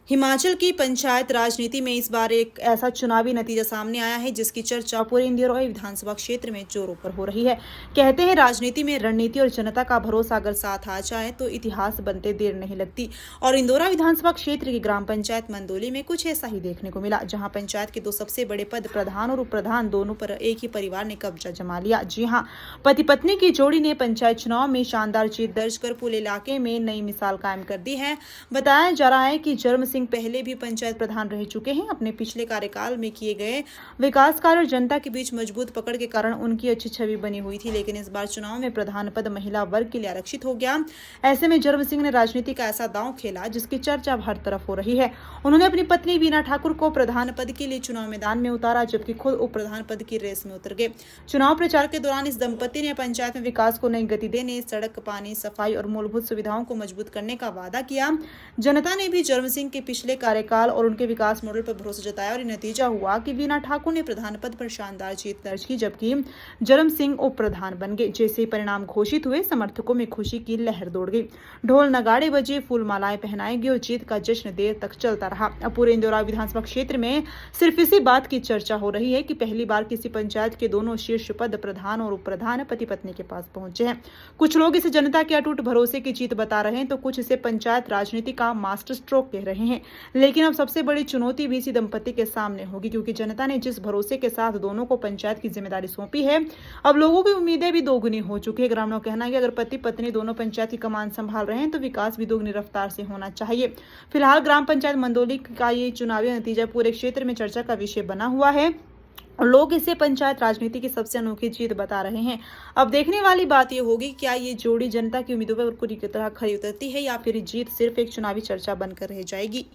हिमाचल की पंचायत राजनीति में इस बार एक ऐसा चुनावी नतीजा सामने आया है जिसकी चर्चा पूरे इंदौर विधानसभा क्षेत्र में जोरों पर हो रही है। कहते हैं राजनीति में रणनीति और जनता का भरोसा अगर साथ आ जाए तो इतिहास बनते देर नहीं लगती। और इंदौर विधानसभा क्षेत्र की ग्राम पंचायत मंदोली में कुछ ऐसा ही देखने को मिला, जहां पंचायत के दो सबसे बड़े पद प्रधान और उप प्रधान दोनों पर एक ही परिवार ने कब्जा जमा लिया। जी हाँ, पति पत्नी की जोड़ी ने पंचायत चुनाव में शानदार जीत दर्ज कर पूरे इलाके में नई मिसाल कायम कर दी है। बताया जा रहा है कि जर्म सिंह पहले भी पंचायत प्रधान रह चुके हैं। अपने पिछले कार्यकाल में किए गए विकास कार्य और जनता के बीच मजबूत पकड़ के कारण उनकी अच्छी छवि बनी हुई थी, लेकिन इस बार चुनाव में प्रधान पद महिला वर्ग के लिए आरक्षित हो गया। ऐसे में जर्म सिंह ने राजनीति का ऐसा दांव खेला जिसकी चर्चा अब हर तरफ हो रही है। उन्होंने अपनी पत्नी वीना ठाकुर को प्रधान पद के लिए चुनाव मैदान में उतारा, जबकि खुद उप प्रधान पद की रेस में उतर गए। चुनाव प्रचार के दौरान इस दंपति ने पंचायत में विकास को नई गति देने, सड़क, पानी, सफाई और मूलभूत सुविधाओं को मजबूत करने का वादा किया। जनता ने भी जर्म सिंह के पिछले कार्यकाल और उनके विकास मॉडल पर भरोसा जताया और नतीजा हुआ कि वीना ठाकुर ने प्रधान पद पर शानदार जीत दर्ज की, जबकि जर्म सिंह उप प्रधान बन गए। जैसे ही परिणाम घोषित हुए, समर्थकों में खुशी की लहर दौड़ गई। ढोल नगाड़े बजे, फूल मालाएं पहनाई गई और जीत का जश्न देर तक चलता रहा। अब पूरे इंदौर विधानसभा क्षेत्र में सिर्फ इसी बात की चर्चा हो रही है कि पहली बार किसी पंचायत के दोनों शीर्ष पद प्रधान और उप प्रधान पति पत्नी के पास पहुंचे हैं। कुछ लोग इसे जनता के अटूट भरोसे की जीत बता रहे हैं तो कुछ इसे पंचायत राजनीति का मास्टर स्ट्रोक कह रहे हैं। लेकिन अब सबसे बड़ी चुनौती भी इसी दंपति के सामने होगी, क्योंकि जनता ने जिस भरोसे के साथ दोनों को पंचायत की जिम्मेदारी सौंपी है, अब लोगों की उम्मीदें भी दोगुनी हो चुकी है। ग्रामीणों का कहना है कि अगर पति पत्नी दोनों पंचायत की कमान संभाल रहे हैं तो विकास भी दोगुनी रफ्तार से होना चाहिए। फिलहाल ग्राम पंचायत मंदोली का ये चुनावी नतीजा पूरे क्षेत्र में चर्चा का विषय बना हुआ है और लोग इसे पंचायत राजनीति की सबसे अनोखी जीत बता रहे हैं। अब देखने वाली बात यह होगी क्या ये जोड़ी जनता की उम्मीदों पर पूरी तरह खरी उतरती है या फिर जीत सिर्फ एक चुनावी चर्चा बनकर रह जाएगी।